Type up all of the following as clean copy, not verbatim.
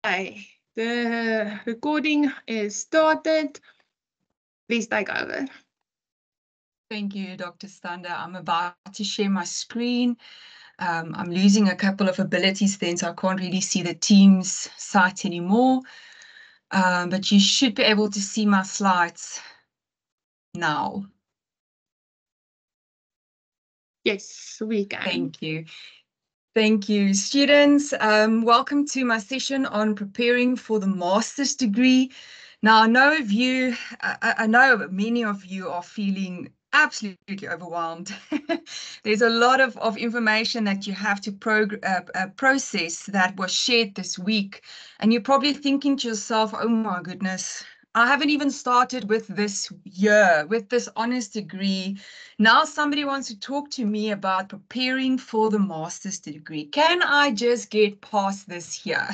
Hi, the recording is started. Please take over. Thank you, Dr. Stander. I'm about to share my screen. I'm losing a couple of abilities then, so I can't really see the Teams site anymore. But you should be able to see my slides now. Yes, we can. Thank you. Thank you, students. Welcome to my session on preparing for the master's degree. Now, I know many of you are feeling absolutely overwhelmed. There's a lot of information that you have to process that was shared this week. And you're probably thinking to yourself, oh my goodness, I haven't even started with this year, with this honours degree. Now somebody wants to talk to me about preparing for the master's degree. Can I just get past this year?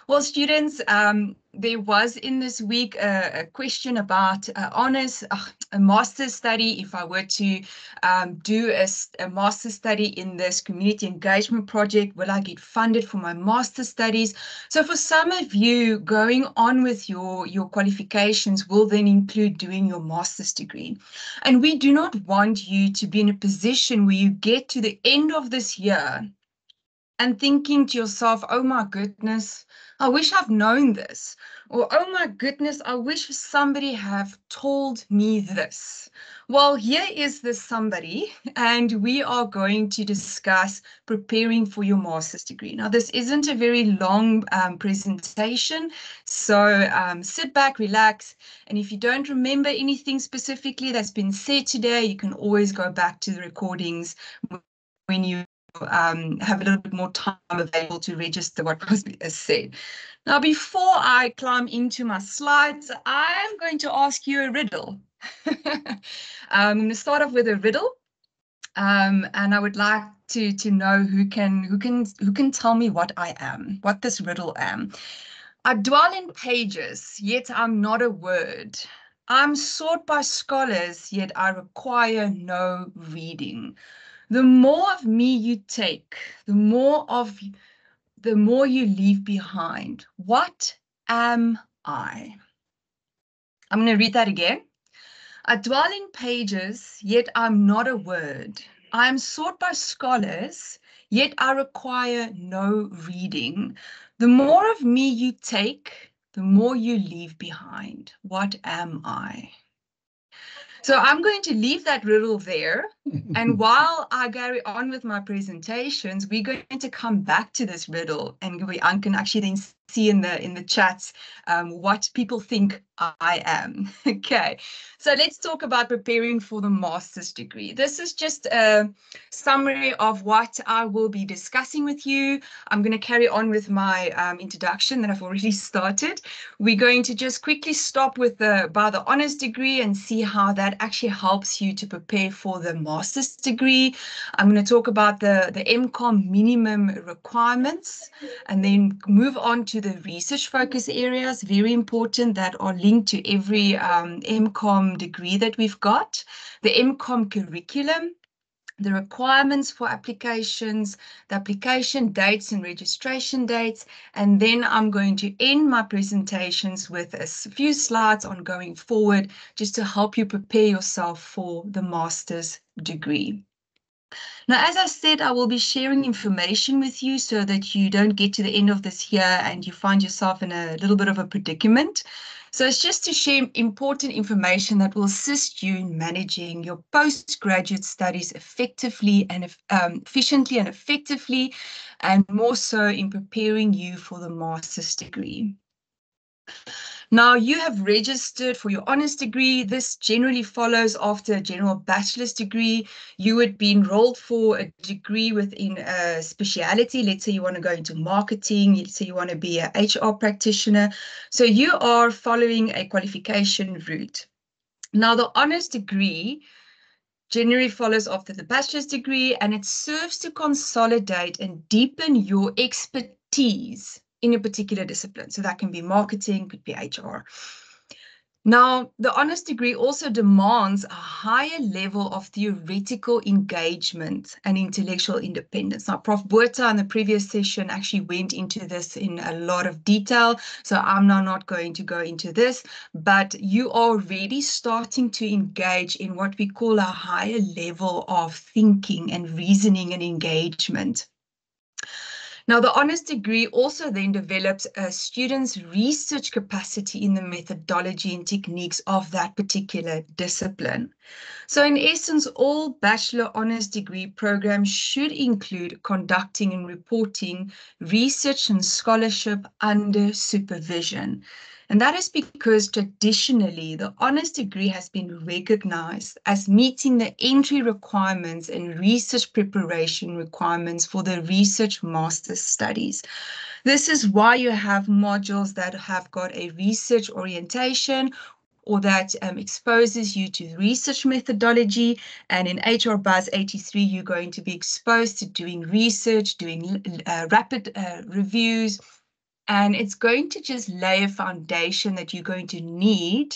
Well, students, there was in this week a question about honours, a master's study. If I were to do a master's study in this community engagement project, will I get funded for my master's studies? So for some of you, going on with your qualifications will then include doing your master's degree. And we do not want you to be in a position where you get to the end of this year and thinking to yourself, oh my goodness, I wish I've known this. Or, oh my goodness, I wish somebody have told me this. Well, here is this somebody, and we are going to discuss preparing for your master's degree. Now, this isn't a very long presentation, so sit back, relax, and if you don't remember anything specifically that's been said today, you can always go back to the recordings when you have a little bit more time available to register what was said. Now, before I climb into my slides, I'm going to ask you a riddle. I'm going to start off with a riddle, and I would like to know who can tell me what I am, what this riddle am. I dwell in pages, yet I'm not a word. I'm sought by scholars, yet I require no reading. The more of me you take, the more you leave behind. What am I? I'm going to read that again. I dwell in pages, yet I'm not a word. I am sought by scholars, yet I require no reading. The more of me you take, the more you leave behind. What am I? So I'm going to leave that riddle there. And while I carry on with my presentations, we're going to come back to this riddle, and I can actually then see in the chats what people think I am. Okay, so let's talk about preparing for the master's degree. This is just a summary of what I will be discussing with you. I'm going to carry on with my introduction that I've already started. We're going to just quickly stop with the honours degree and see how that actually helps you to prepare for the master's degree. I'm going to talk about the MCOM minimum requirements and then move on to the research focus areas, very important, that are linked to every MCOM degree that we've got, the MCOM curriculum, the requirements for applications, the application dates and registration dates, and then I'm going to end my presentations with a few slides on going forward just to help you prepare yourself for the master's degree. Now, as I said, I will be sharing information with you so that you don't get to the end of this year and you find yourself in a little bit of a predicament. So it's just to share important information that will assist you in managing your postgraduate studies effectively and efficiently and effectively, and more so in preparing you for the master's degree. Now, you have registered for your honours degree. This generally follows after a general bachelor's degree. You would be enrolled for a degree within a speciality. Let's say you want to go into marketing. Let's say you want to be an HR practitioner. So you are following a qualification route. Now, the honours degree generally follows after the bachelor's degree, and it serves to consolidate and deepen your expertise in a particular discipline. So that can be marketing, could be HR. Now, the honours degree also demands a higher level of theoretical engagement and intellectual independence. Now, Prof. Botha in the previous session actually went into this in a lot of detail, so I'm now not going to go into this, but you are already starting to engage in what we call a higher level of thinking and reasoning and engagement. Now, the honours degree also then develops a student's research capacity in the methodology and techniques of that particular discipline. So in essence, all bachelor honours degree programs should include conducting and reporting research and scholarship under supervision. And that is because traditionally the honours degree has been recognized as meeting the entry requirements and research preparation requirements for the research master's studies. This is why you have modules that have got a research orientation or that exposes you to research methodology. And in HR Buzz 83, you're going to be exposed to doing research, doing rapid reviews, and it's going to just lay a foundation that you're going to need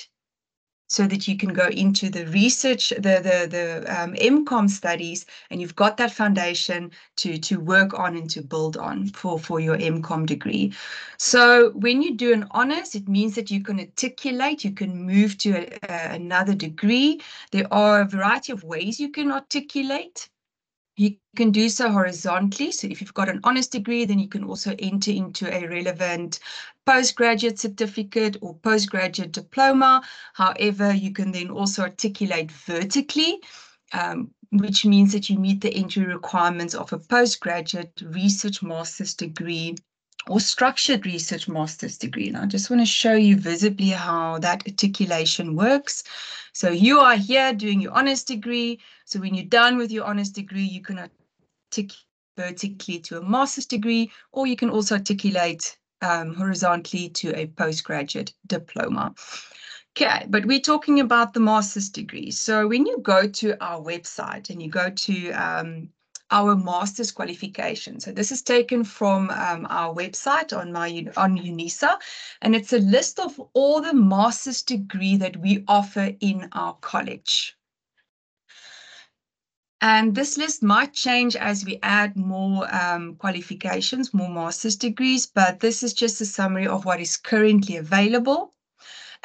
so that you can go into the research, the MCOM studies, and you've got that foundation to work on and to build on for your MCOM degree. So when you do an honours, it means that you can articulate, you can move to another degree. There are a variety of ways you can articulate. You can do so horizontally. So if you've got an honours degree, then you can also enter into a relevant postgraduate certificate or postgraduate diploma. However, you can then also articulate vertically, which means that you meet the entry requirements of a postgraduate research master's degree or structured research master's degree. And I just want to show you visibly how that articulation works. So you are here doing your honours degree. So when you're done with your honours degree, you can articulate vertically to a master's degree, or you can also articulate horizontally to a postgraduate diploma. Okay, but we're talking about the master's degree. So when you go to our website and you go to our master's qualification. So this is taken from our website on UNISA, and it's a list of all the master's degree that we offer in our college. And this list might change as we add more qualifications, more master's degrees, but this is just a summary of what is currently available.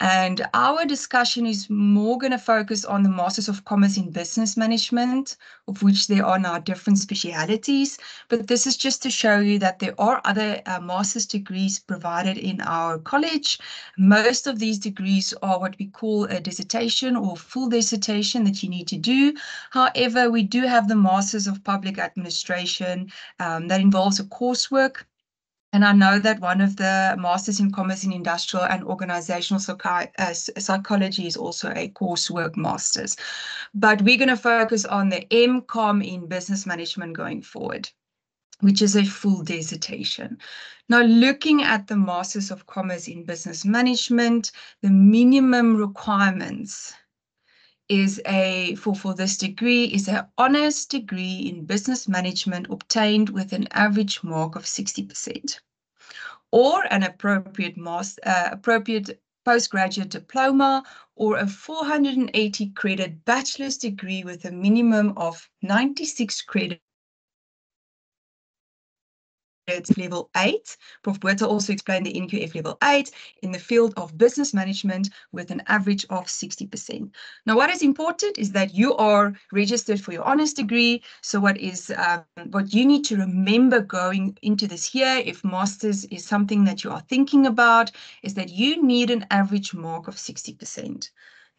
And our discussion is more going to focus on the Masters of Commerce in Business Management, of which there are now different specialities. But this is just to show you that there are other master's degrees provided in our college. Most of these degrees are what we call a dissertation or full dissertation that you need to do. However, we do have the Masters of Public Administration that involves a coursework. And I know that one of the Masters in Commerce in Industrial and Organizational Psychology is also a coursework Masters. But we're going to focus on the MCOM in Business Management going forward, which is a full dissertation. Now, looking at the Masters of Commerce in Business Management, the minimum requirements is for this degree is an honours degree in business management obtained with an average mark of 60%, or an appropriate postgraduate diploma, or a 480 credit bachelor's degree with a minimum of 96 credits. Level 8. Prof. Botha also explained the NQF level 8 in the field of business management with an average of 60%. Now, what is important is that you are registered for your honours degree. So what you need to remember going into this year, if masters is something that you are thinking about, is that you need an average mark of 60%,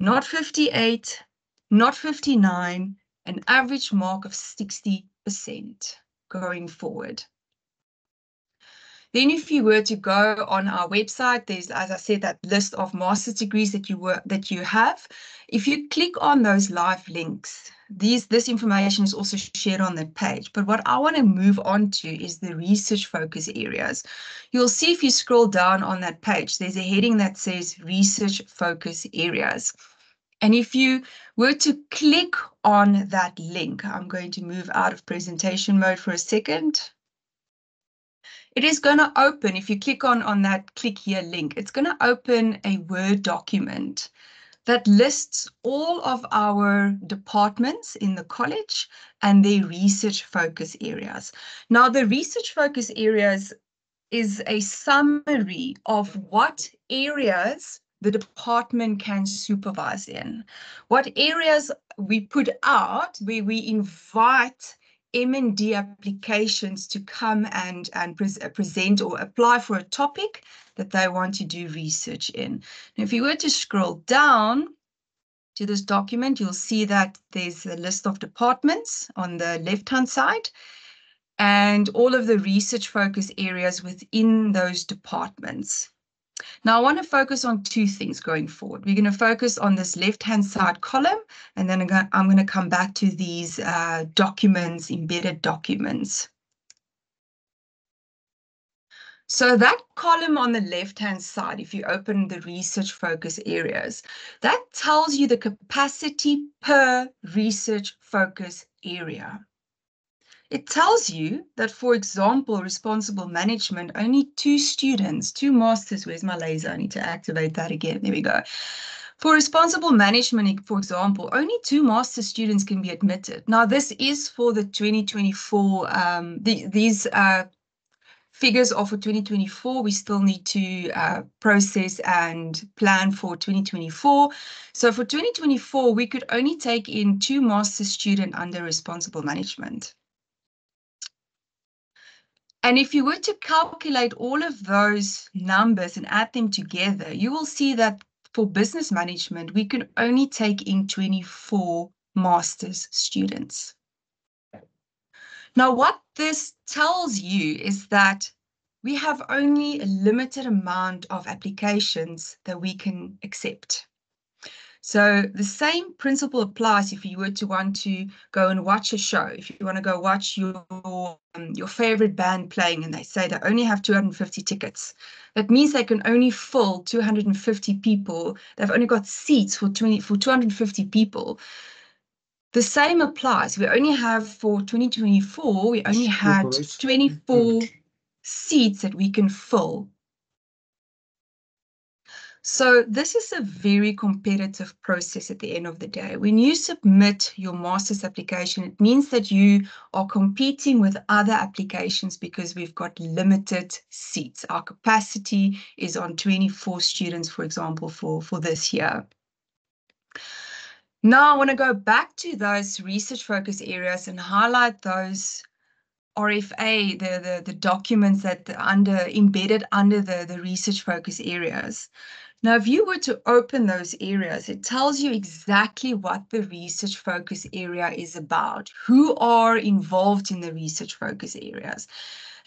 not 58, not 59, an average mark of 60% going forward. Then if you were to go on our website, there's, as I said, that list of master's degrees that you have. If you click on those live links, this information is also shared on that page. But what I want to move on to is the research focus areas. You'll see if you scroll down on that page, there's a heading that says research focus areas. And if you were to click on that link, I'm going to move out of presentation mode for a second. It is going to open, if you click on that click here link, it's going to open a Word document that lists all of our departments in the college and their research focus areas. Now, the research focus areas is a summary of what areas the department can supervise in, what areas we put out where we invite M&D applications to come and present or apply for a topic that they want to do research in. Now, if you were to scroll down to this document, you'll see that there's a list of departments on the left-hand side and all of the research focus areas within those departments. Now, I want to focus on two things going forward. We're going to focus on this left-hand side column, and then I'm going to come back to these documents, embedded documents. So that column on the left-hand side, if you open the research focus areas, that tells you the capacity per research focus area. It tells you that, for example, responsible management, only 2 students, 2 masters, where's my laser? I need to activate that again. There we go. For responsible management, for example, only 2 master students can be admitted. Now, this is for the 2024, these figures are for 2024. We still need to process and plan for 2024. So for 2024, we could only take in 2 master students under responsible management. And if you were to calculate all of those numbers and add them together, you will see that for business management, we can only take in 24 master's students. Now, what this tells you is that we have only a limited amount of applications that we can accept. So the same principle applies if you were to want to go and watch a show. If you want to go watch your favorite band playing and they say they only have 250 tickets, that means they can only fill 250 people. They've only got seats for 250 people. The same applies. We only have for 2024, we only had 24 seats that we can fill. So this is a very competitive process at the end of the day. When you submit your master's application, it means that you are competing with other applications because we've got limited seats. Our capacity is on 24 students, for example, for this year. Now I want to go back to those research focus areas and highlight those RFA, the documents that are embedded under the research focus areas. Now, if you were to open those areas, it tells you exactly what the research focus area is about, who are involved in the research focus areas.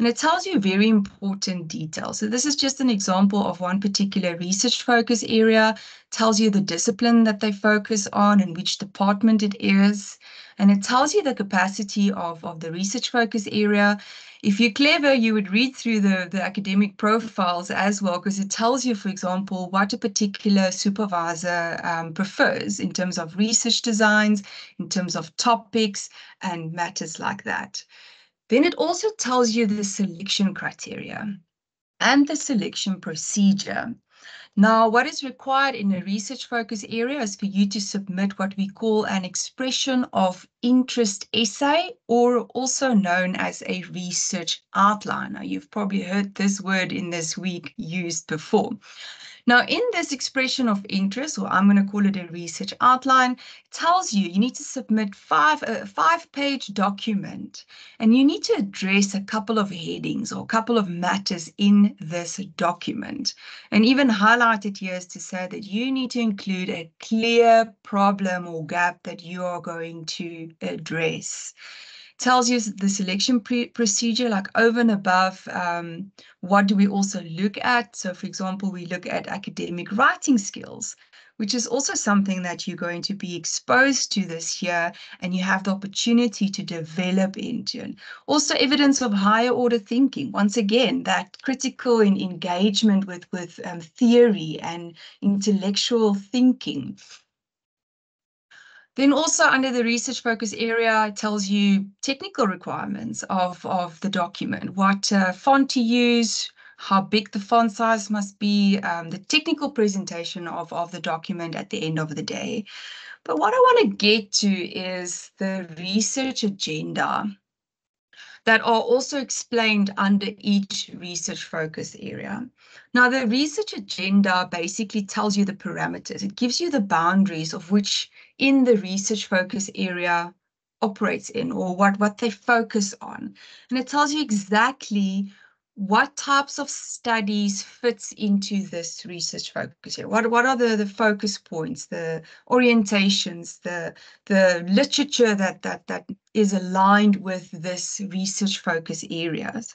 And it tells you very important details. So this is just an example of one particular research focus area, tells you the discipline that they focus on and which department it is. And it tells you the capacity of the research focus area. If you're clever, you would read through the academic profiles as well, because it tells you, for example, what a particular supervisor prefers in terms of research designs, in terms of topics, and matters like that. Then it also tells you the selection criteria and the selection procedure. Now, what is required in a research focus area is for you to submit what we call an expression of interest essay, or also known as a research outline. Now, you've probably heard this word in this week used before. Now, in this expression of interest, or I'm going to call it a research outline, it tells you need to submit a 5-page document, and you need to address a couple of headings or a couple of matters in this document. And even highlighted here is to say that you need to include a clear problem or gap that you are going to address. Tells you the selection procedure, like over and above, what do we also look at? So, for example, we look at academic writing skills, which is also something that you're going to be exposed to this year, and you have the opportunity to develop into. And also evidence of higher order thinking. Once again, that critical engagement with theory and intellectual thinking. Then also under the research focus area, it tells you technical requirements of the document, what font to use, how big the font size must be, the technical presentation of the document at the end of the day. But what I want to get to is the research agenda that are also explained under each research focus area. Now, the research agenda basically tells you the parameters. It gives you the boundaries of which in the research focus area operates in, or what they focus on. And it tells you exactly what types of studies fits into this research focus area. What are the focus points, the orientations, the literature that is aligned with this research focus areas.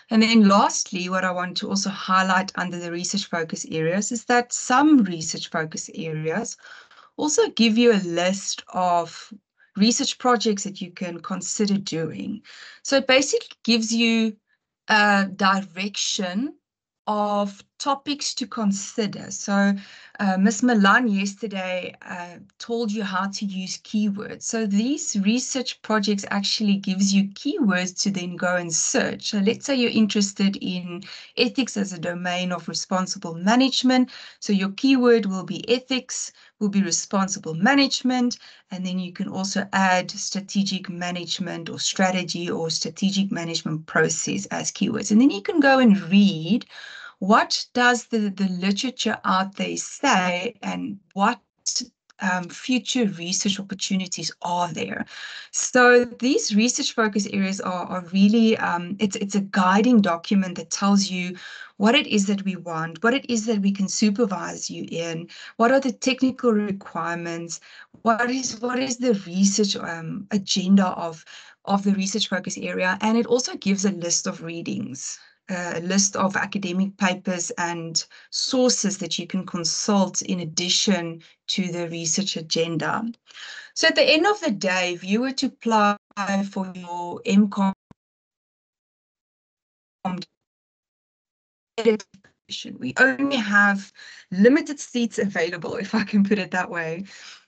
And then lastly, what I want to also highlight under the research focus areas is that some research focus areas also give you a list of research projects that you can consider doing. So it basically gives you a direction of topics to consider. So Ms. Milan yesterday told you how to use keywords. So these research projects actually gives you keywords to then go and search. So let's say you're interested in ethics as a domain of responsible management. So your keyword will be ethics, will be responsible management, and then you can also add strategic management or strategy or strategic management process as keywords. And then you can go and read what does the literature out there say and what future research opportunities are there. So these research focus areas are really, it's a guiding document that tells you what it is that we want, what it is that we can supervise you in, what are the technical requirements, what is the research agenda of the research focus area, and it also gives a list of readings, a list of academic papers and sources that you can consult in addition to the research agenda. So at the end of the day, if you were to apply for your MCOM, we only have limited seats available, if I can put it that way.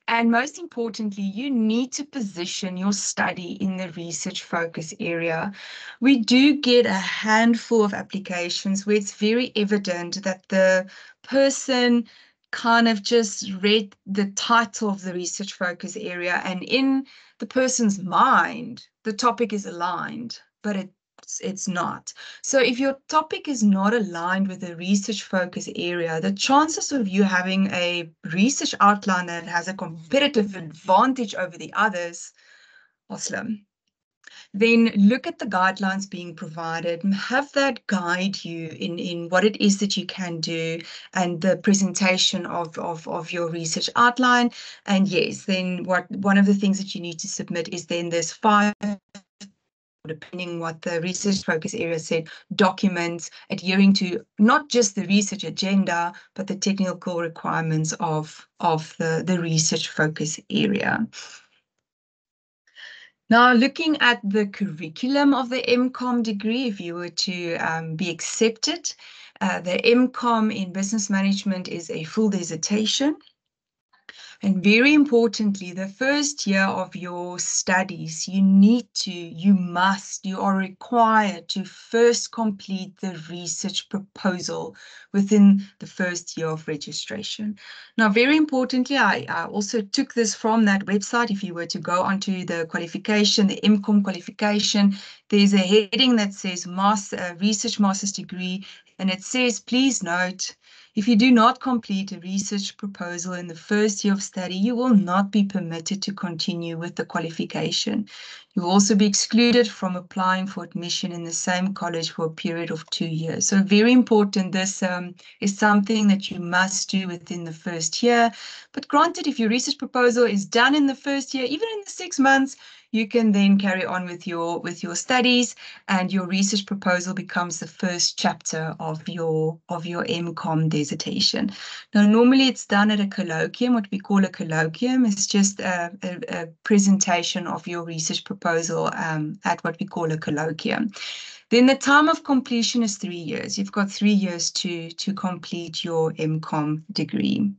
And most importantly, you need to position your study in the research focus area. We do get a handful of applications where it's very evident that the person kind of just read the title of the research focus area, and in the person's mind, the topic is aligned, but it's not. So if your topic is not aligned with the research focus area, the chances of you having a research outline that has a competitive advantage over the others are slim. Then look at the guidelines being provided, have that guide you in what it is that you can do and the presentation of your research outline. And yes, then one of the things that you need to submit is then there's 5, depending what the research focus area said, documents adhering to not just the research agenda, but the technical requirements of the research focus area. Now, looking at the curriculum of the MCOM degree, if you were to be accepted, the MCOM in business management is a full dissertation. And very importantly, the first year of your studies, you are required to first complete the research proposal within the first year of registration. Now, very importantly, I also took this from that website. If you were to go onto the qualification, the MCOM qualification, there's a heading that says Research Master's Degree, and it says, please note, if you do not complete a research proposal in the first year of study, you will not be permitted to continue with the qualification. You will also be excluded from applying for admission in the same college for a period of 2 years. So very important, this is something that you must do within the first year. But granted, if your research proposal is done in the first year, even in the 6 months, you can then carry on with your studies, and your research proposal becomes the first chapter of your MCOM dissertation. Now, normally it's done at a colloquium. What we call a colloquium is just a presentation of your research proposal at what we call a colloquium. Then the time of completion is 3 years. You've got 3 years to complete your MCOM degree.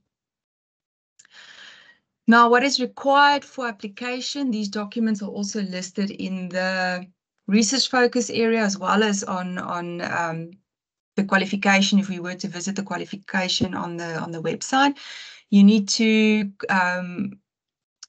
Now, what is required for application? These documents are also listed in the research focus area as well as on the qualification. If we were to visit the qualification on the website, you need to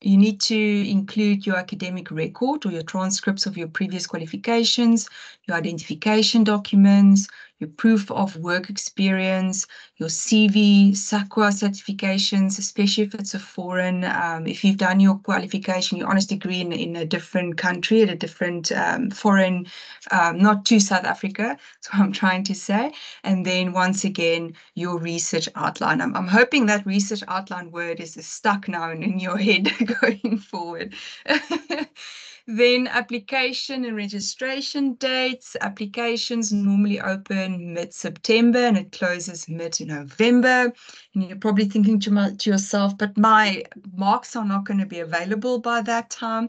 include your academic record or your transcripts of your previous qualifications, your identification documents, your proof of work experience, your CV, SAQA certifications, especially if it's a foreign, if you've done your qualification, your honors degree in a different country, at a different foreign, not to South Africa, that's what I'm trying to say. And then once again, your research outline. I'm hoping that research outline word is stuck now in your head going forward. Then application and registration dates. Applications normally open mid-September and it closes mid-November. And you're probably thinking to yourself, but my marks are not going to be available by that time.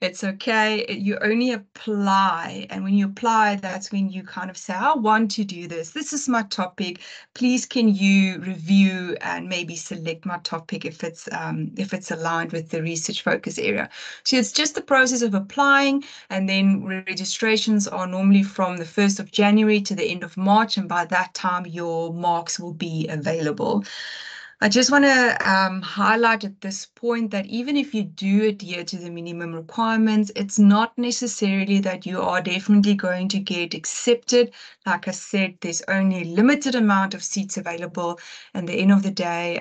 It's okay. You only apply. And when you apply, that's when you kind of say, I want to do this. This is my topic. Please, can you review and maybe select my topic if it's aligned with the research focus area. So it's just the process of applying, and then registrations are normally from the 1st of January to the end of March. And by that time, your marks will be available. I just want to highlight at this point that even if you do adhere to the minimum requirements, it's not necessarily that you are definitely going to get accepted. Like I said, there's only a limited amount of seats available. And at the end of the day,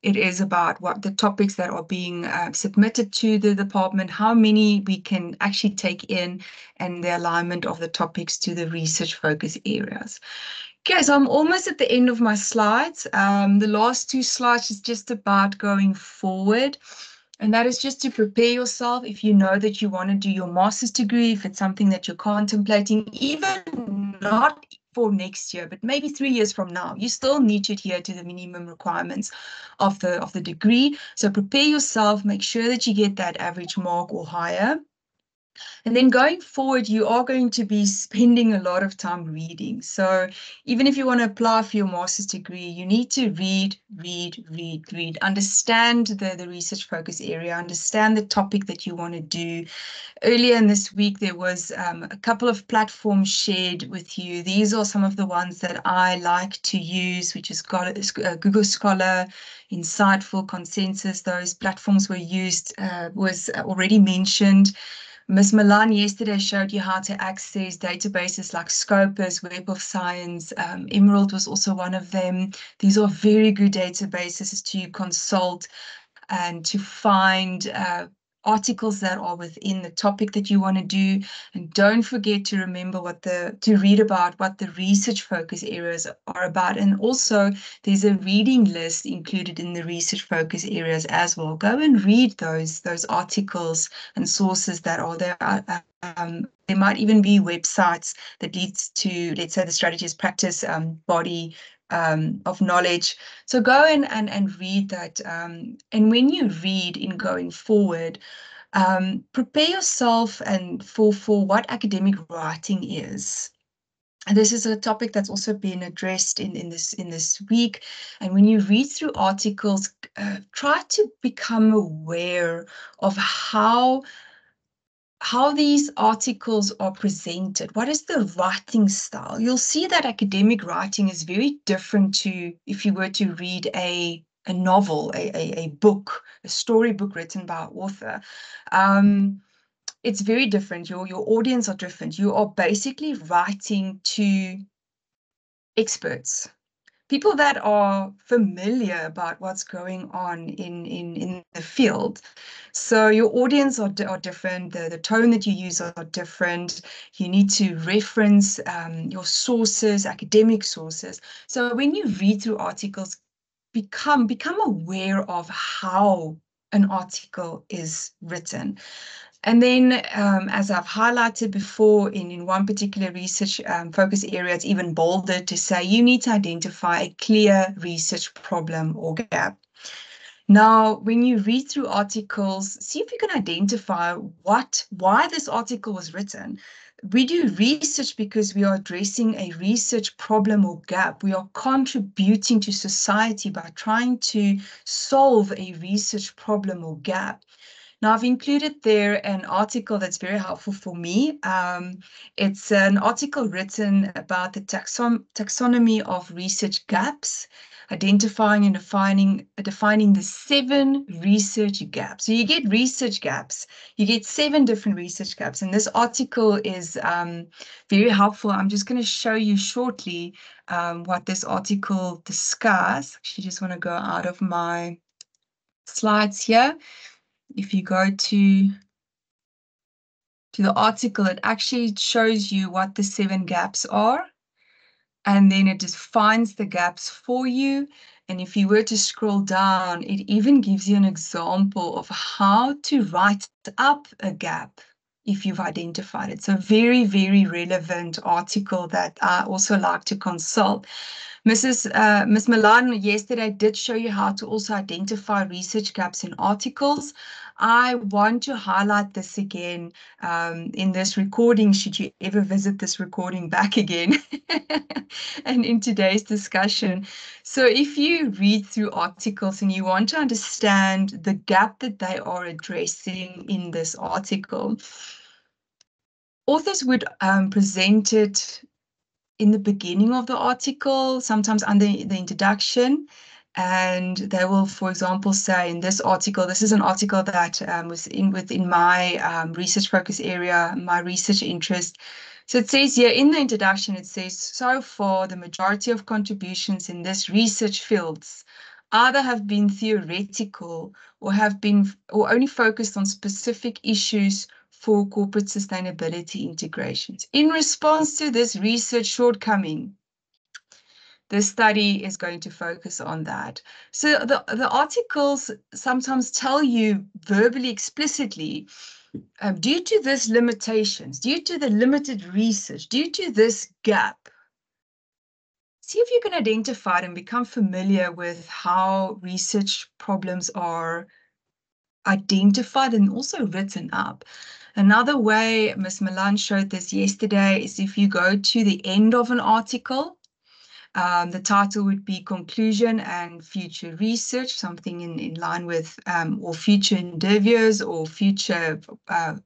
it is about what the topics that are being submitted to the department, how many we can actually take in, and the alignment of the topics to the research focus areas. Okay, so I'm almost at the end of my slides. The last 2 slides is just about going forward. And that is just to prepare yourself if you know that you want to do your master's degree, if it's something that you're contemplating, even not for next year, but maybe 3 years from now, you still need to adhere to the minimum requirements of the degree. So prepare yourself, make sure that you get that average mark or higher. And then going forward, you are going to be spending a lot of time reading. So even if you want to apply for your master's degree, you need to read, understand the research focus area, understand the topic that you want to do. Earlier in this week, there was a couple of platforms shared with you. These are some of the ones that I like to use, which is Google Scholar, Insightful, Consensus. Those platforms were used, was already mentioned. Ms. Milan yesterday showed you how to access databases like Scopus, Web of Science. Emerald was also one of them. These are very good databases to consult and to find articles that are within the topic that you want to do. And don't forget to remember to read about what the research focus areas are about. And also there's a reading list included in the research focus areas as well. Go and read those articles and sources that are there. There might even be websites that leads to, let's say, the strategies practice body of knowledge. So go in and read that. And when you read in going forward, prepare yourself and for what academic writing is. And this is a topic that's also been addressed in this week. And when you read through articles, try to become aware of how these articles are presented. What is the writing style? You'll see that academic writing is very different to if you were to read a novel, a book, a storybook written by an author. It's very different. Your audience are different. You are basically writing to experts, people that are familiar about what's going on in the field. So your audience are different, the tone that you use are different. You need to reference your sources, academic sources. So when you read through articles, become aware of how an article is written. And then, as I've highlighted before, in one particular research focus area, it's even bolder to say you need to identify a clear research problem or gap. Now, when you read through articles, see if you can identify why this article was written. We do research because we are addressing a research problem or gap. We are contributing to society by trying to solve a research problem or gap. Now, I've included there an article that's very helpful for me. It's an article written about the taxonomy of research gaps, identifying and defining the 7 research gaps. So you get research gaps, you get 7 different research gaps, and this article is very helpful. I'm just going to show you shortly what this article discusses. Actually, just want to go out of my slides here. If you go to the article, it actually shows you what the 7 gaps are, and then it defines the gaps for you. And if you were to scroll down, it even gives you an example of how to write up a gap if you've identified it. So very, very relevant article that I also like to consult. Miss Milan yesterday did show you how to also identify research gaps in articles. I want to highlight this again in this recording, should you ever visit this recording back again, and in today's discussion. So if you read through articles and you want to understand the gap that they are addressing in this article, authors would present it in the beginning of the article, sometimes under the introduction, and they will, for example, say in this article, this is an article that was within my research focus area, my research interest. So it says here in the introduction, it says, so far, the majority of contributions in this research fields either have been theoretical or only focused on specific issues for corporate sustainability integrations. In response to this research shortcoming, the study is going to focus on that. So the articles sometimes tell you verbally, explicitly, due to this limitations, due to the limited research, due to this gap, see if you can identify it and become familiar with how research problems are identified and also written up. Another way, Ms. Milan showed this yesterday, is if you go to the end of an article, the title would be Conclusion and Future Research, something in line with or future endeavors or future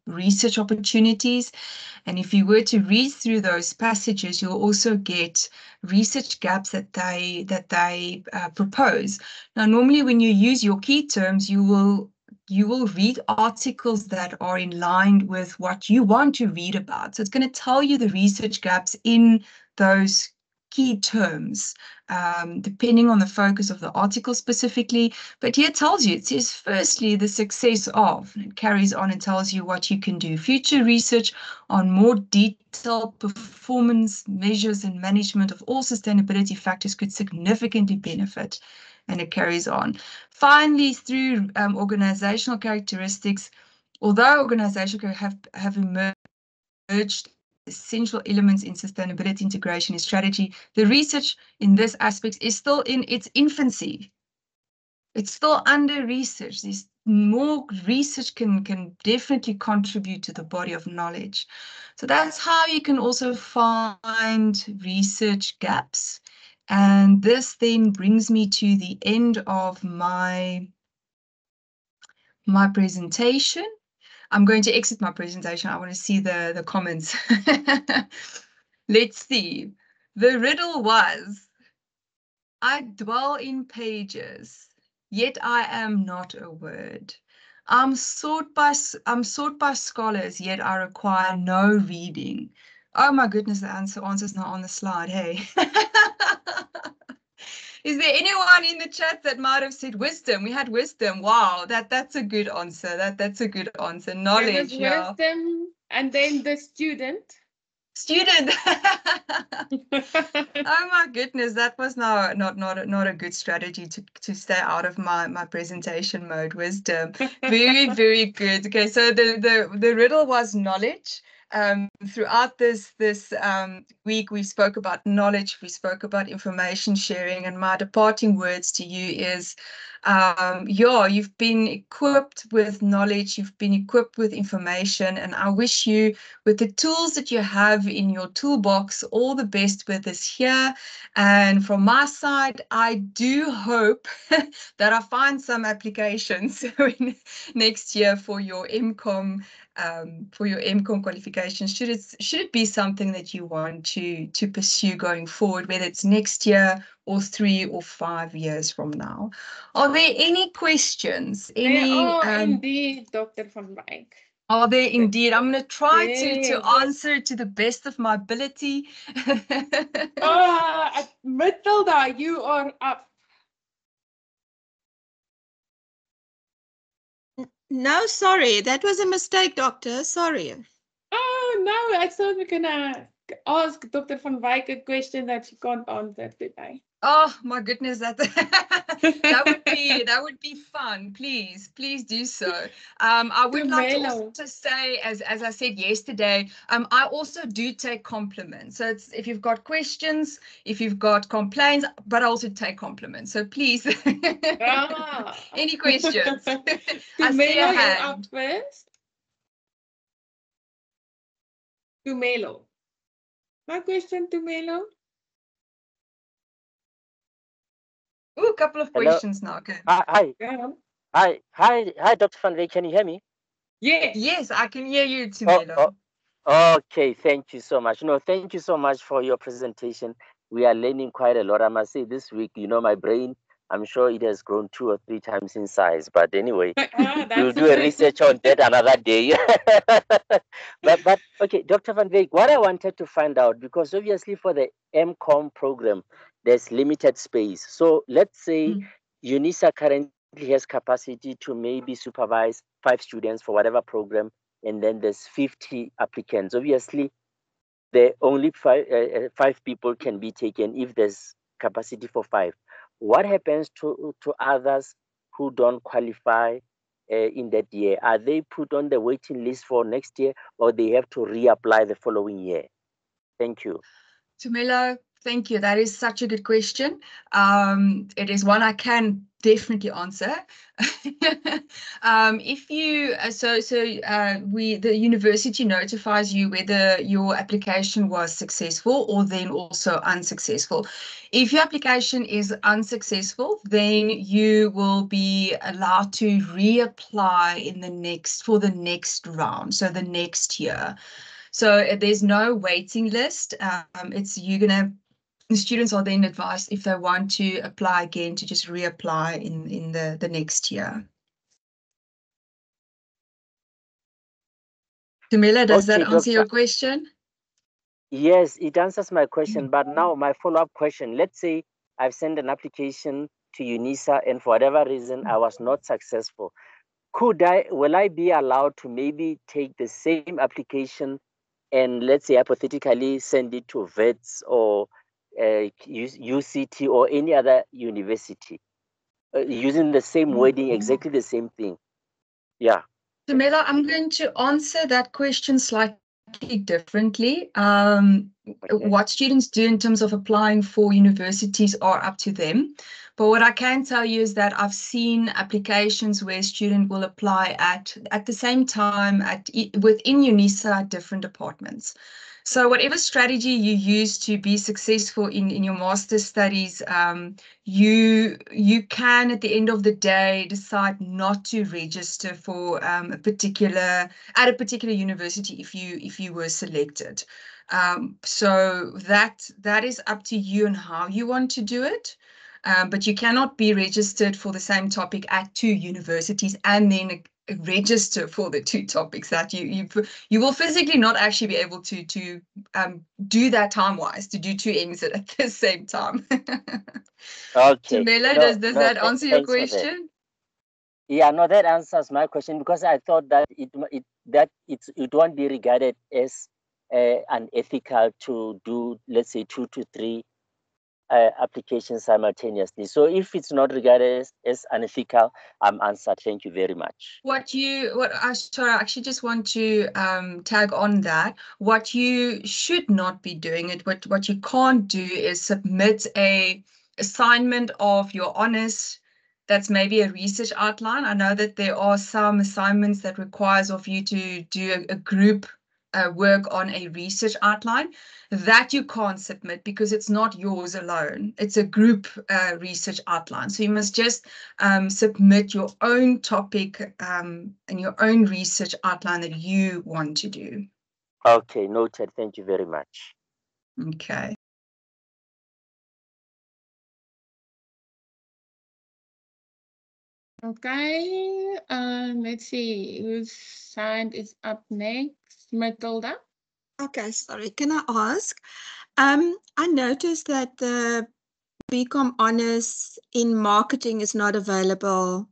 research opportunities. And if you were to read through those passages, you'll also get research gaps that they propose. Now, normally when you use your key terms, you will read articles that are in line with what you want to read about. So it's going to tell you the research gaps in those key terms, depending on the focus of the article specifically. But here it tells you, it says, firstly, the success of, and it carries on and tells you what you can do. Future research on more detailed performance measures and management of all sustainability factors could significantly benefit. And it carries on. Finally, through organizational characteristics, although organizations have emerged essential elements in sustainability integration and strategy, the research in this aspect is still in its infancy. It's still under research. There's more research can definitely contribute to the body of knowledge. So that's how you can also find research gaps. And this then brings me to the end of my presentation. I'm going to exit my presentation. I want to see the comments. Let's see. The riddle was, I dwell in pages, yet I am not a word. I'm sought by scholars, yet I require no reading. Oh my goodness, the answer's not on the slide, hey. Is there anyone in the chat that might have said wisdom? We had wisdom. Wow, that's a good answer. That's a good answer. Knowledge. There was wisdom, and then the student. Student. Oh my goodness, that was not a good strategy to stay out of my presentation mode. Wisdom. Very, very good. Okay, so the riddle was knowledge. Throughout this week, we spoke about knowledge, we spoke about information sharing, and my departing words to you is, yeah, you've been equipped with knowledge, you've been equipped with information, and I wish you, with the tools that you have in your toolbox, all the best with this year. And from my side, I do hope that I find some applications next year for your MCOM qualification. Should it be something that you want to pursue going forward, whether it's next year or 3 or 5 years from now? Are there any questions? Indeed, Dr. van Wyk. Are there indeed? I'm going to try to Yes. answer to the best of my ability. Matilda, you are up. No, sorry, that was a mistake, doctor. Sorry. Oh, no, I thought we're going to ask Dr. van Wyk a question that she can't answer today. Oh my goodness, that would be fun. Please do so. I would like to also say, as I said yesterday, I also do take compliments. So it's, if you've got questions, if you've got complaints, but I also take compliments. So please, any questions? I see a hand. You're up first. Tumelo. My question, Tumelo. Oh, a couple of questions now. Okay. Hi, Dr. Van Wyk. Can you hear me? Yes, I can hear you, Tumelo. Okay, thank you so much. No, thank you so much for your presentation. We are learning quite a lot. I must say, this week, my brain, I'm sure it has grown 2 or 3 times in size. But anyway, we'll do a research on that another day. but okay, Dr. Van Wyk, what I wanted to find out, because obviously for the MCOM program, there's limited space. So let's say UNISA currently has capacity to maybe supervise 5 students for whatever program, and then there's 50 applicants. Obviously, the only 5 people can be taken if there's capacity for 5. What happens to others who don't qualify in that year? Are they put on the waiting list for next year, or they have to reapply the following year? Thank you. Tumelo, thank you. That is such a good question. It is one I can definitely answer. The university notifies you whether your application was successful or then also unsuccessful. If your application is unsuccessful, then you will be allowed to reapply for the next round, so the next year. So there's no waiting list. The students are then advised, if they want to apply again, to just reapply in the next year. Tumelo, does that answer your question? Yes, it answers my question. But now my follow-up question, let's say I've sent an application to UNISA and for whatever reason I was not successful. Will I be allowed to maybe take the same application and, let's say, hypothetically send it to VETS or UCT or any other university using the same wording, exactly the same thing? Yeah. Tumelo, I'm going to answer that question slightly differently. What students do in terms of applying for universities are up to them. But what I can tell you is that I've seen applications where a student will apply at the same time within UNISA at different departments. So whatever strategy you use to be successful in your master's studies, you can at the end of the day decide not to register for a particular university if you were selected. So that is up to you and how you want to do it. But you cannot be registered for the same topic at 2 universities and then register for the 2 topics that you will physically not actually be able to do that time-wise, to do 2 M's at the same time. Okay. Tumelo, does that answer your question? Yeah, no, that answers my question, because I thought that it won't be regarded as unethical to do, let's say, 2 to 3 applications simultaneously. So if it's not regarded as unethical, I'm answered. Thank you very much. Sorry, I actually just want to tag on that. What you should not be doing, what you can't do is submit a assignment of your honours that's maybe a research outline. I know that there are some assignments that requires of you to do a group work on a research outline. That you can't submit because it's not yours alone. It's a group research outline. So you must just submit your own topic and your own research outline that you want to do. Okay, noted. Thank you very much. Okay. Okay, let's see whose hand is up next. Matilda. Okay, sorry. Can I ask? I noticed that the BCom Honours in marketing is not available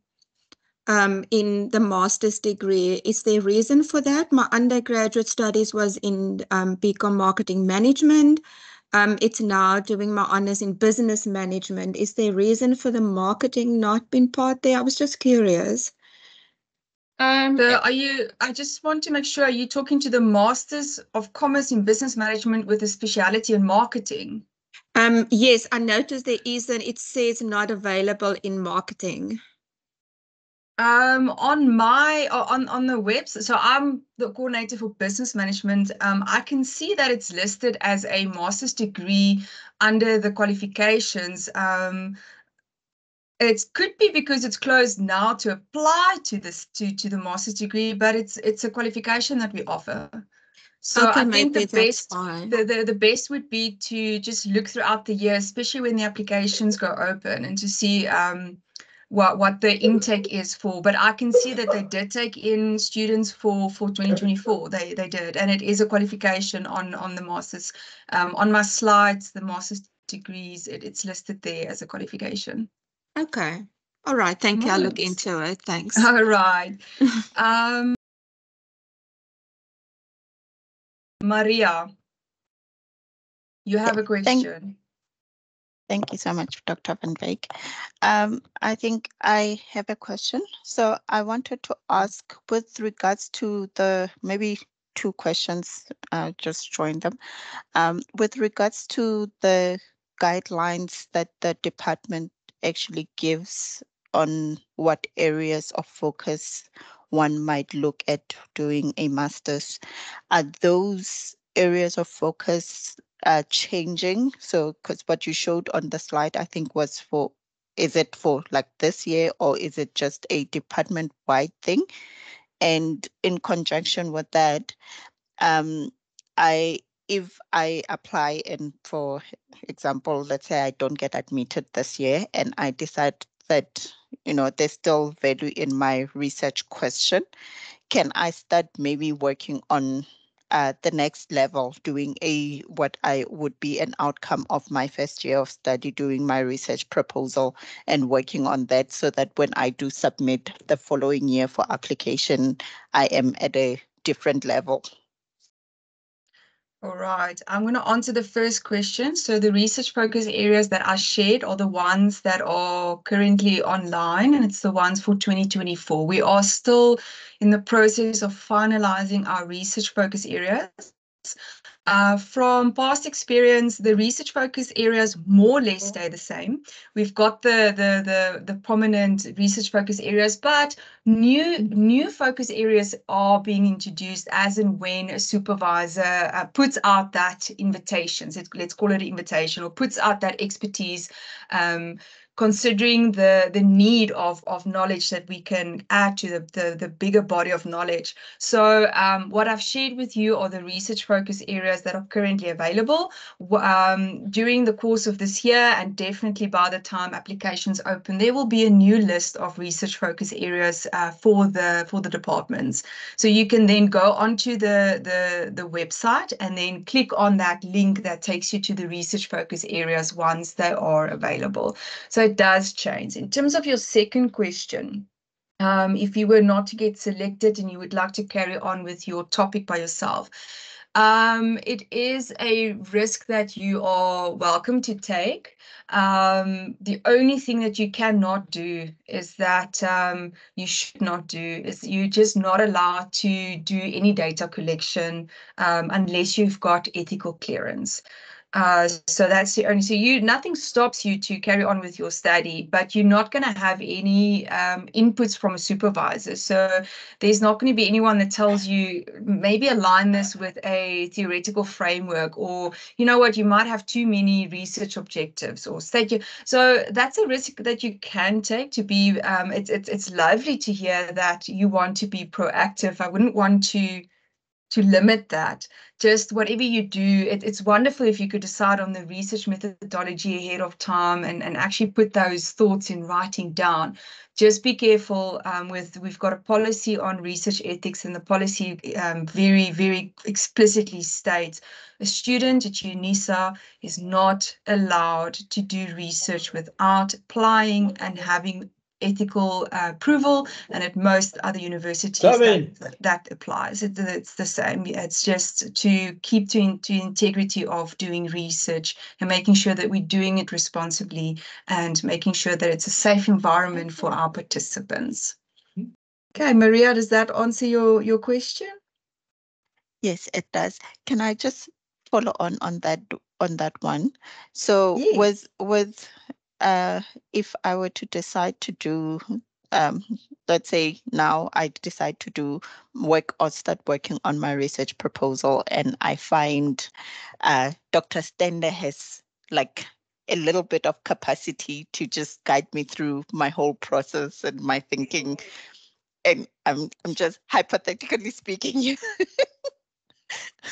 in the master's degree. Is there a reason for that? My undergraduate studies was in BCom Marketing Management. It's now doing my honours in business management. Is there a reason for the marketing not being part there? I was just curious. I just want to make sure, are you talking to the Masters of Commerce in Business Management with a speciality in marketing? Yes, I noticed there isn't, it says not available in marketing. On the website, so I'm the coordinator for business management. I can see that it's listed as a master's degree under the qualifications. It could be because it's closed now to apply to this to the master's degree, but it's a qualification that we offer. So Okay, I think maybe the that's best fine. the best would be to just look throughout the year, especially when the applications go open, and to see what the intake is for. But I can see that they did take in students for 2024. They did, and it is a qualification on the masters. On my slides, the master's degrees, it's listed there as a qualification. Okay. All right. Thank you. I'll look Right. into it. Thanks. All right. Maria, you have a question. Thank you so much, Dr. Van Wyk. I think I have a question. So I wanted to ask with regards to the, maybe two questions, just join them. With regards to the guidelines that the department actually gives on what areas of focus one might look at doing a master's, are those areas of focus changing? So, because what you showed on the slide, I think was for, is it for like this year, or is it just a department-wide thing? And in conjunction with that, if I apply and, for example, let's say I don't get admitted this year and I decide that, there's still value in my research question, can I start maybe working on the next level, doing what I would be an outcome of my first year of study, doing my research proposal and working on that, so that when I do submit the following year for application, I am at a different level? All right, I'm going to answer the first question. So the research focus areas that I shared are the ones that are currently online, and it's the ones for 2024. We are still in the process of finalizing our research focus areas. From past experience, the research focus areas more or less stay the same. We've got the prominent research focus areas, but new focus areas are being introduced as and when a supervisor puts out that invitation. So let's call it an invitation, or puts out that expertise, considering the need of knowledge that we can add to the bigger body of knowledge. So what I've shared with you are the research focus areas that are currently available during the course of this year, and definitely by the time applications open, there will be a new list of research focus areas for the departments. So you can then go onto the website and then click on that link that takes you to the research focus areas once they are available. So it does change. In terms of your second question, if you were not to get selected and you would like to carry on with your topic by yourself, It is a risk that you are welcome to take. The only thing that you cannot do is that you should not do is you're just not allowed to do any data collection unless you've got ethical clearance. So that's the only, so nothing stops you to carry on with your study, but you're not going to have any inputs from a supervisor. So there's not going to be anyone that tells you maybe align this with a theoretical framework, or you know what, you might have too many research objectives or state. So that's a risk that you can take. To be, it's lovely to hear that you want to be proactive. I wouldn't want to limit that. Just whatever you do, it's wonderful if you could decide on the research methodology ahead of time and actually put those thoughts in writing down. Just be careful we've got a policy on research ethics, and the policy very, very explicitly states a student at UNISA is not allowed to do research without applying and having ethical approval, and at most other universities that applies. It's the same. It's just to keep to integrity of doing research and making sure that we're doing it responsibly and making sure that it's a safe environment for our participants. Okay, Maria, does that answer your question? Yes, it does. Can I just follow on that one? So Yes. with if I were to decide to do, let's say now I decide to do work or start working on my research proposal, and I find Dr. Stender has like a little bit of capacity to just guide me through my whole process and my thinking. And I'm just hypothetically speaking,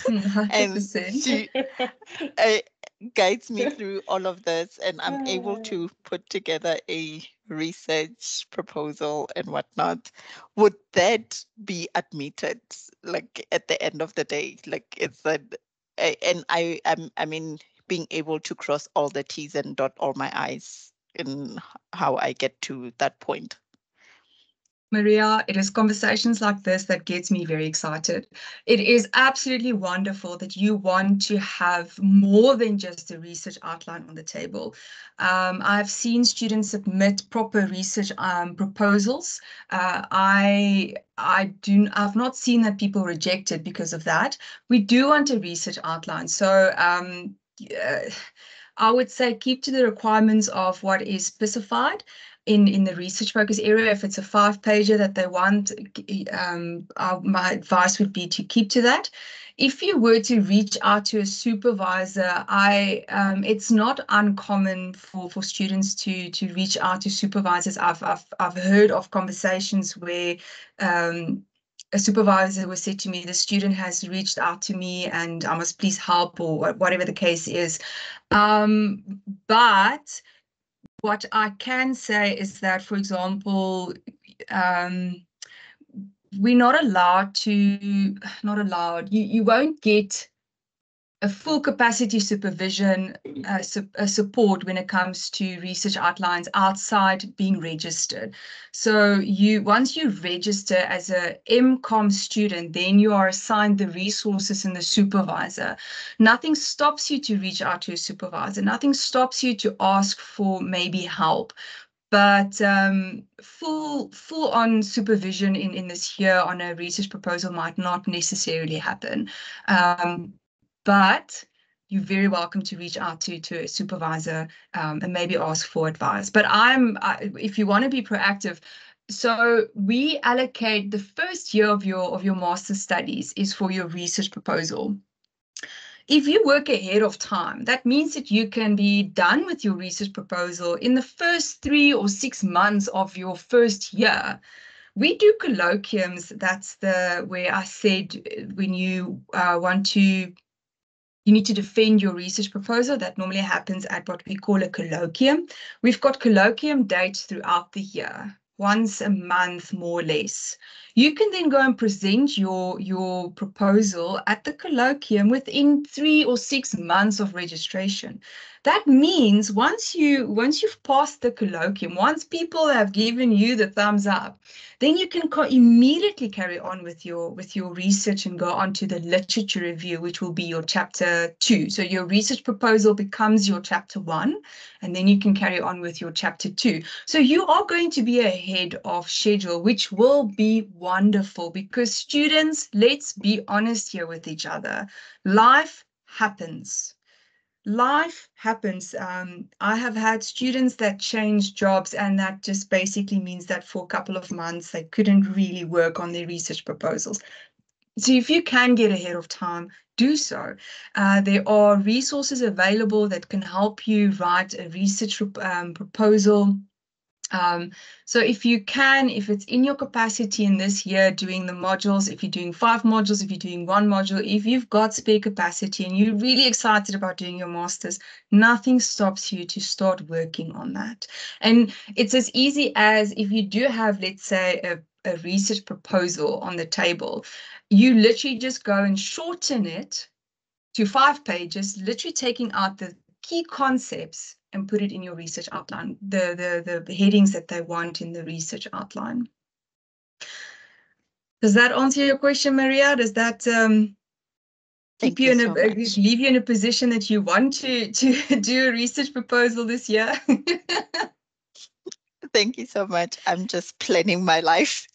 and 100%. she guides me through all of this, and I'm able to put together a research proposal and whatnot. Would that be admitted, like at the end of the day? Like it's and I mean, being able to cross all the T's and dot all my I's in how I get to that point. Maria, it is conversations like this that gets me very excited. It is absolutely wonderful that you want to have more than just a research outline on the table. I've seen students submit proper research proposals. I've not seen that people reject it because of that. We do want a research outline. So I would say keep to the requirements of what is specified in the research focus area. If it's a 5-pager that they want, my advice would be to keep to that. If you were to reach out to a supervisor, it's not uncommon for students to reach out to supervisors. I've heard of conversations where a supervisor was said to me, the student has reached out to me and I must please help, or whatever the case is. But what I can say is that, for example, we're not allowed, you won't get a full capacity supervision support when it comes to research outlines outside being registered. So once you register as a MCOM student, then you are assigned the resources and the supervisor. Nothing stops you to reach out to a supervisor. Nothing stops you to ask for maybe help. But full on supervision in this year on a research proposal might not necessarily happen. But you're very welcome to reach out to a supervisor and maybe ask for advice. But if you want to be proactive, so we allocate the first year of your master's studies is for your research proposal. If you work ahead of time, that means that you can be done with your research proposal in the first 3 or 6 months of your first year. We do colloquiums. That's where I said when you you need to defend your research proposal. That normally happens at what we call a colloquium. We've got colloquium dates throughout the year, once a month, more or less. you can then go and present your proposal at the colloquium within 3 or 6 months of registration. That means once you've passed the colloquium, once people have given you the thumbs up, then you can immediately carry on with your research and go on to the literature review, which will be your chapter 2. So your research proposal becomes your chapter 1, and then you can carry on with your chapter 2. So you are going to be ahead of schedule, which will be wonderful, because students, let's be honest here with each other. Life happens. Life happens. I have had students that change jobs, and that just basically means that for a couple of months, they couldn't really work on their research proposals. So if you can get ahead of time, do so. There are resources available that can help you write a research proposal. So if you can, if it's in your capacity in this year doing the modules, if you're doing 5 modules, if you're doing 1 module, if you've got spare capacity and you're really excited about doing your master's, nothing stops you to start working on that. And it's as easy as, if you do have, let's say, a research proposal on the table, you literally just go and shorten it to 5 pages, literally taking out the key concepts and put it in your research outline, the headings that they want in the research outline. Does that answer your question, Maria? Does that leave you in a position that you want to do a research proposal this year? Thank you so much. I'm just planning my life.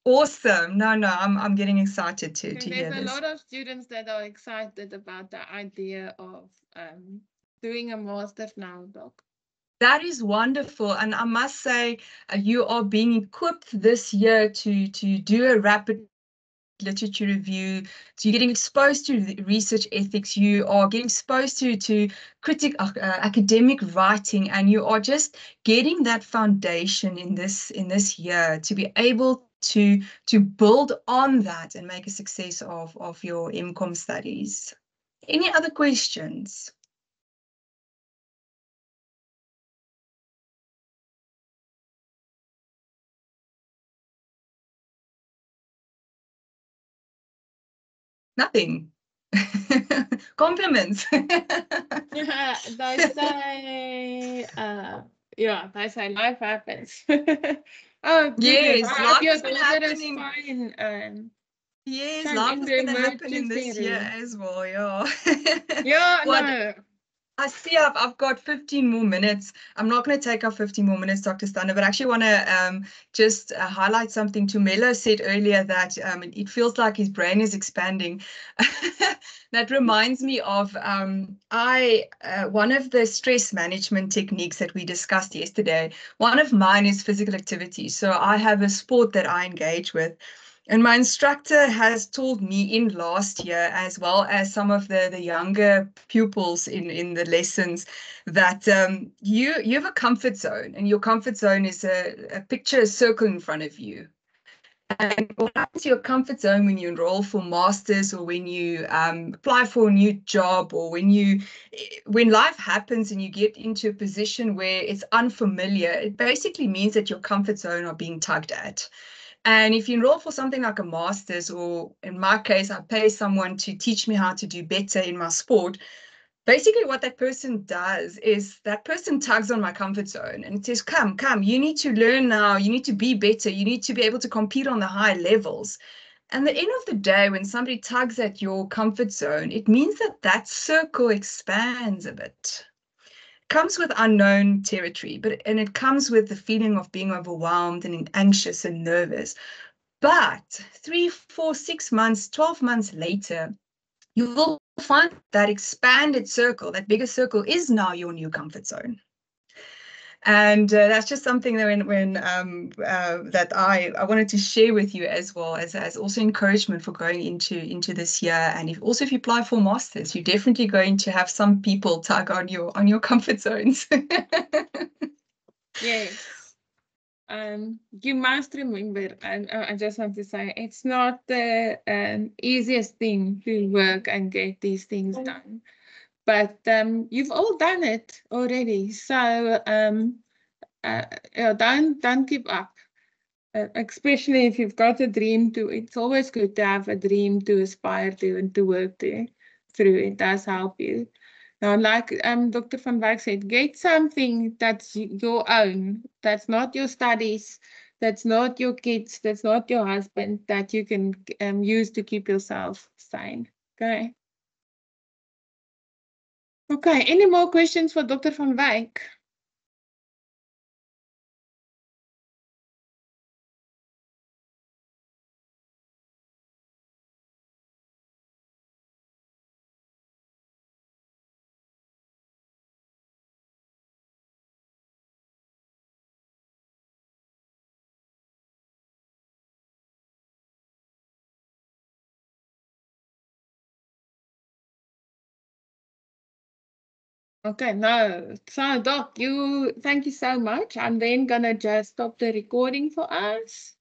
Awesome. No, I'm getting excited to hear this. There's a lot of students that are excited about the idea of doing a master's now, Doc. That is wonderful. And I must say, you are being equipped this year to do a rapid literature review. So you're getting exposed to research ethics. You are getting exposed to academic writing, and you are just getting that foundation in this year to be able to build on that and make a success of your MCOM studies. Any other questions? Nothing. Compliments. They say, they say life happens. Oh, yes, life is happening. Fine. Yes, life is going to happen in this year as well. Yeah. Yeah, no. I see I've got 15 more minutes. I'm not going to take up 15 more minutes, Dr. Stander, but I actually want to just highlight something. Tumelo said earlier that it feels like his brain is expanding. That reminds me of one of the stress management techniques that we discussed yesterday. One of mine is physical activity. So I have a sport that I engage with. And my instructor has told me in last year, as well as some of the younger pupils in the lessons, that you have a comfort zone, and your comfort zone is a picture, a circle in front of you. And what happens to your comfort zone when you enroll for masters, or when you apply for a new job, or when life happens and you get into a position where it's unfamiliar, it basically means that your comfort zone are being tugged at. And if you enroll for something like a master's, or in my case, I pay someone to teach me how to do better in my sport, basically what that person does is that person tugs on my comfort zone and it says, come, you need to learn now, you need to be better, you need to be able to compete on the high levels. And at the end of the day, when somebody tugs at your comfort zone, it means that circle expands a bit. Comes with unknown territory, and it comes with the feeling of being overwhelmed and anxious and nervous. But 3, 4, 6 months, 12 months later, you will find that expanded circle, that bigger circle, is now your new comfort zone. And that's just something that that I wanted to share with you, as well as also encouragement for going into this year. And if you apply for masters, you're definitely going to have some people tug on your comfort zones. Yes. You must remember, and I just want to say, it's not the easiest thing to work and get these things done. But you've all done it already, so don't give up. especially if you've got a dream to, it's always good to have a dream to aspire to and to work through. It does help you. Now, like Dr. van Wyk said, get something that's your own, that's not your studies, that's not your kids, that's not your husband, that you can use to keep yourself sane. Okay. Okay, any more questions for Dr. van Wyk? Okay, no. So, Doc, thank you so much. I'm then gonna just stop the recording for us.